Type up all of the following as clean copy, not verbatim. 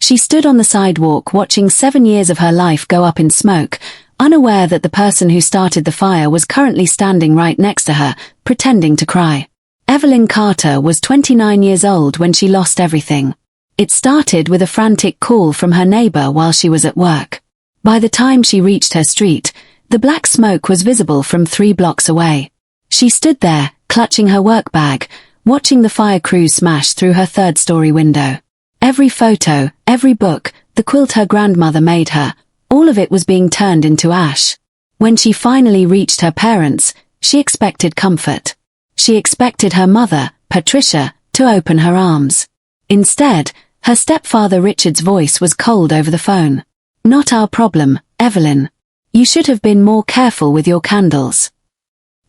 She stood on the sidewalk watching 7 years of her life go up in smoke, unaware that the person who started the fire was currently standing right next to her, pretending to cry. Evelyn Carter was 29 years old when she lost everything. It started with a frantic call from her neighbor while she was at work. By the time she reached her street, the black smoke was visible from 3 blocks away. She stood there, clutching her work bag, watching the fire crew smash through her 3rd-story window. Every photo, every book, the quilt her grandmother made her, all of it was being turned into ash. When she finally reached her parents, she expected comfort. She expected her mother, Patricia, to open her arms. Instead, her stepfather Richard's voice was cold over the phone. "Not our problem, Evelyn. You should have been more careful with your candles."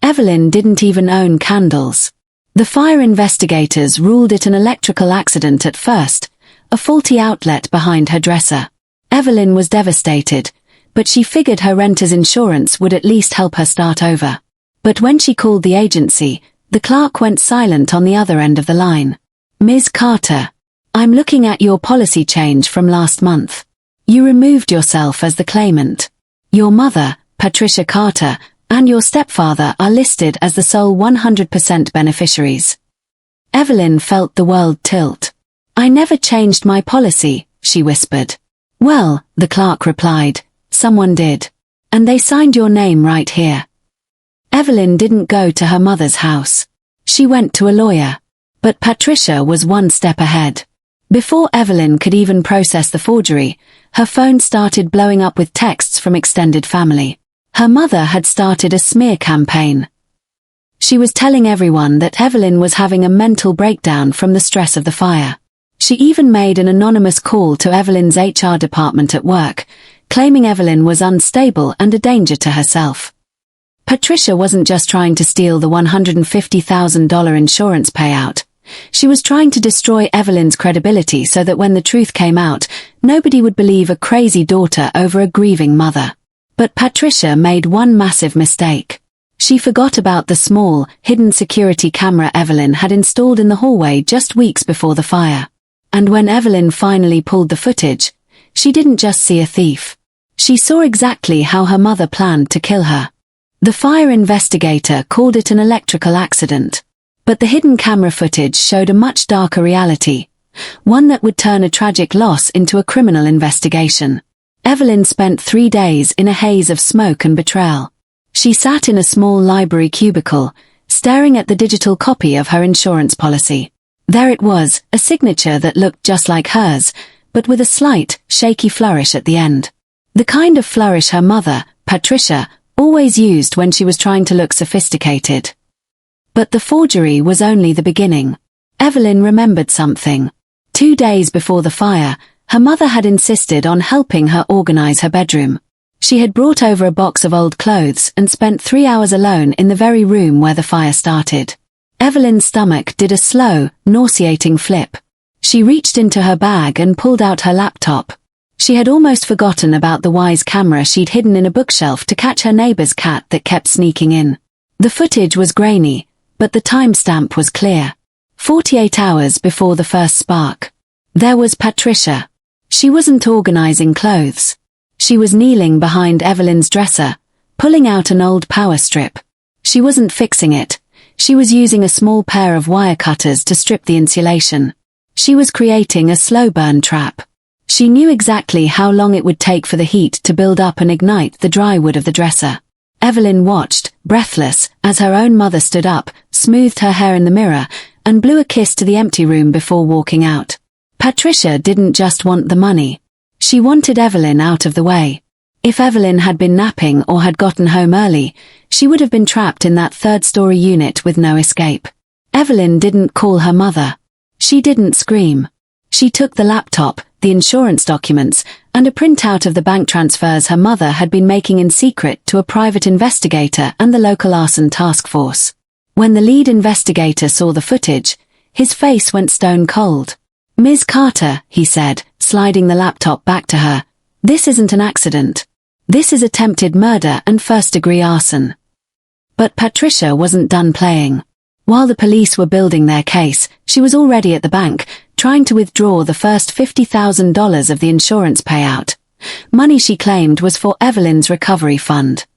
Evelyn didn't even own candles. The fire investigators ruled it an electrical accident at first, a faulty outlet behind her dresser. Evelyn was devastated, but she figured her renter's insurance would at least help her start over. But when she called the agency, the clerk went silent on the other end of the line. "Ms. Carter, I'm looking at your policy change from last month. You removed yourself as the claimant. Your mother, Patricia Carter, and your stepfather are listed as the sole 100% beneficiaries." Evelyn felt the world tilt. "I never changed my policy," she whispered. "Well," the clerk replied, "someone did. And they signed your name right here." Evelyn didn't go to her mother's house. She went to a lawyer. But Patricia was one step ahead. Before Evelyn could even process the forgery, her phone started blowing up with texts from extended family. Her mother had started a smear campaign. She was telling everyone that Evelyn was having a mental breakdown from the stress of the fire. She even made an anonymous call to Evelyn's HR department at work, claiming Evelyn was unstable and a danger to herself. Patricia wasn't just trying to steal the $150,000 insurance payout. She was trying to destroy Evelyn's credibility so that when the truth came out, nobody would believe a crazy daughter over a grieving mother. But Patricia made one massive mistake. She forgot about the small, hidden security camera Evelyn had installed in the hallway just weeks before the fire. And when Evelyn finally pulled the footage, she didn't just see a thief. She saw exactly how her mother planned to kill her. The fire investigator called it an electrical accident. But the hidden camera footage showed a much darker reality, one that would turn a tragic loss into a criminal investigation. Evelyn spent 3 days in a haze of smoke and betrayal. She sat in a small library cubicle, staring at the digital copy of her insurance policy. There it was, a signature that looked just like hers, but with a slight, shaky flourish at the end. The kind of flourish her mother, Patricia, always used when she was trying to look sophisticated. But the forgery was only the beginning. Evelyn remembered something. 2 days before the fire, her mother had insisted on helping her organize her bedroom. She had brought over a box of old clothes and spent 3 hours alone in the very room where the fire started. Evelyn's stomach did a slow, nauseating flip. She reached into her bag and pulled out her laptop. She had almost forgotten about the Wise camera she'd hidden in a bookshelf to catch her neighbor's cat that kept sneaking in. The footage was grainy, but the timestamp was clear. 48 hours before the first spark. There was Patricia. She wasn't organizing clothes. She was kneeling behind Evelyn's dresser, pulling out an old power strip. She wasn't fixing it. She was using a small pair of wire cutters to strip the insulation. She was creating a slow burn trap. She knew exactly how long it would take for the heat to build up and ignite the dry wood of the dresser. Evelyn watched, breathless, as her own mother stood up, smoothed her hair in the mirror, and blew a kiss to the empty room before walking out. Patricia didn't just want the money. She wanted Evelyn out of the way. If Evelyn had been napping or had gotten home early, she would have been trapped in that 3rd-story unit with no escape. Evelyn didn't call her mother. She didn't scream. She took the laptop, the insurance documents, and a printout of the bank transfers her mother had been making in secret to a private investigator and the local arson task force. When the lead investigator saw the footage, his face went stone cold. "Ms. Carter," he said, sliding the laptop back to her, "this isn't an accident. This is attempted murder and first-degree arson." But Patricia wasn't done playing. While the police were building their case, she was already at the bank, trying to withdraw the first $50,000 of the insurance payout. Money she claimed was for Evelyn's recovery fund.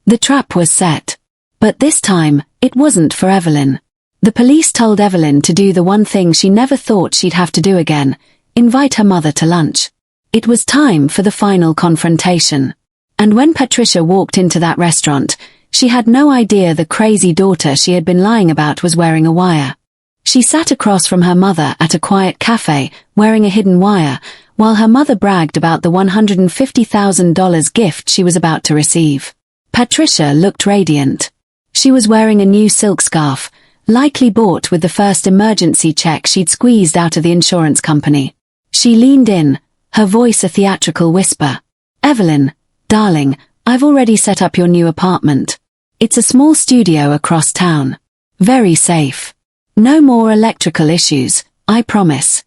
The trap was set. But this time, it wasn't for Evelyn. The police told Evelyn to do the one thing she never thought she'd have to do again: invite her mother to lunch. It was time for the final confrontation. And when Patricia walked into that restaurant, she had no idea the crazy daughter she had been lying about was wearing a wire. She sat across from her mother at a quiet cafe, wearing a hidden wire, while her mother bragged about the $150,000 gift she was about to receive. Patricia looked radiant. She was wearing a new silk scarf, likely bought with the first emergency check she'd squeezed out of the insurance company. She leaned in, her voice a theatrical whisper. "Evelyn, darling, I've already set up your new apartment. It's a small studio across town. Very safe. No more electrical issues, I promise."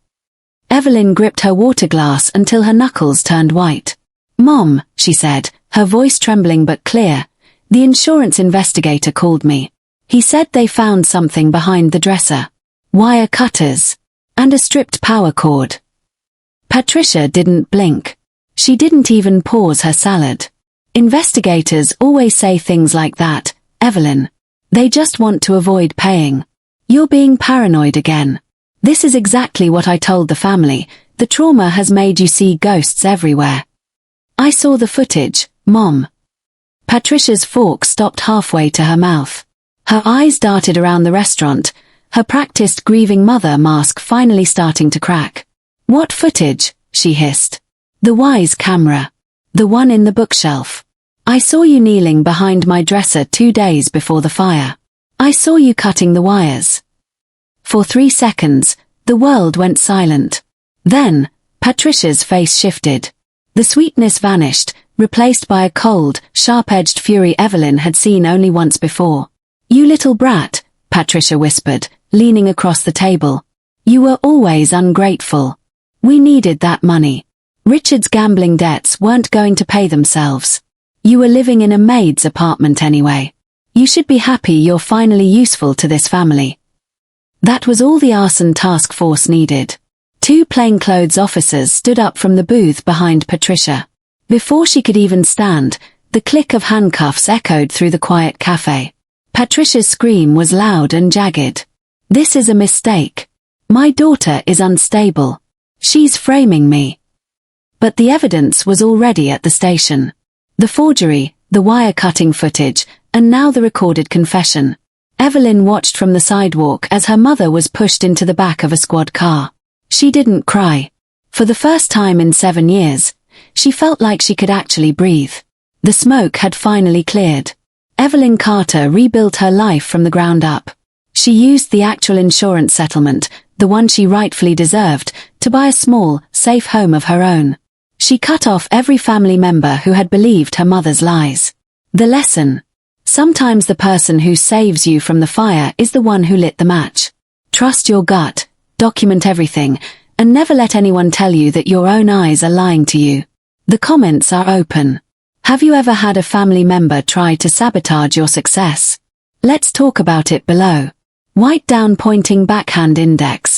Evelyn gripped her water glass until her knuckles turned white. "Mom," she said, her voice trembling but clear, "the insurance investigator called me. He said they found something behind the dresser. Wire cutters. And a stripped power cord." Patricia didn't blink. She didn't even pause her salad. "Investigators always say things like that, Evelyn. They just want to avoid paying. You're being paranoid again. This is exactly what I told the family. The trauma has made you see ghosts everywhere." "I saw the footage, Mom." Patricia's fork stopped halfway to her mouth. Her eyes darted around the restaurant, her practiced grieving mother mask finally starting to crack. "What footage?" she hissed. "The Wise camera. The one in the bookshelf. I saw you kneeling behind my dresser 2 days before the fire. I saw you cutting the wires." For 3 seconds, the world went silent. Then, Patricia's face shifted. The sweetness vanished, replaced by a cold, sharp-edged fury Evelyn had seen only once before. "You little brat," Patricia whispered, leaning across the table. "You were always ungrateful. We needed that money. Richard's gambling debts weren't going to pay themselves. You were living in a maid's apartment anyway. You should be happy you're finally useful to this family." That was all the arson task force needed. 2 plainclothes officers stood up from the booth behind Patricia. Before she could even stand, the click of handcuffs echoed through the quiet cafe. Patricia's scream was loud and jagged. "This is a mistake. My daughter is unstable. She's framing me." But the evidence was already at the station. The forgery, the wire-cutting footage, and now the recorded confession. Evelyn watched from the sidewalk as her mother was pushed into the back of a squad car. She didn't cry. For the first time in 7 years, she felt like she could actually breathe. The smoke had finally cleared. Evelyn Carter rebuilt her life from the ground up. She used the actual insurance settlement, the one she rightfully deserved, to buy a small, safe home of her own. She cut off every family member who had believed her mother's lies. The lesson: sometimes the person who saves you from the fire is the one who lit the match. Trust your gut, document everything, and never let anyone tell you that your own eyes are lying to you. The comments are open. Have you ever had a family member try to sabotage your success? Let's talk about it below. White down pointing backhand index.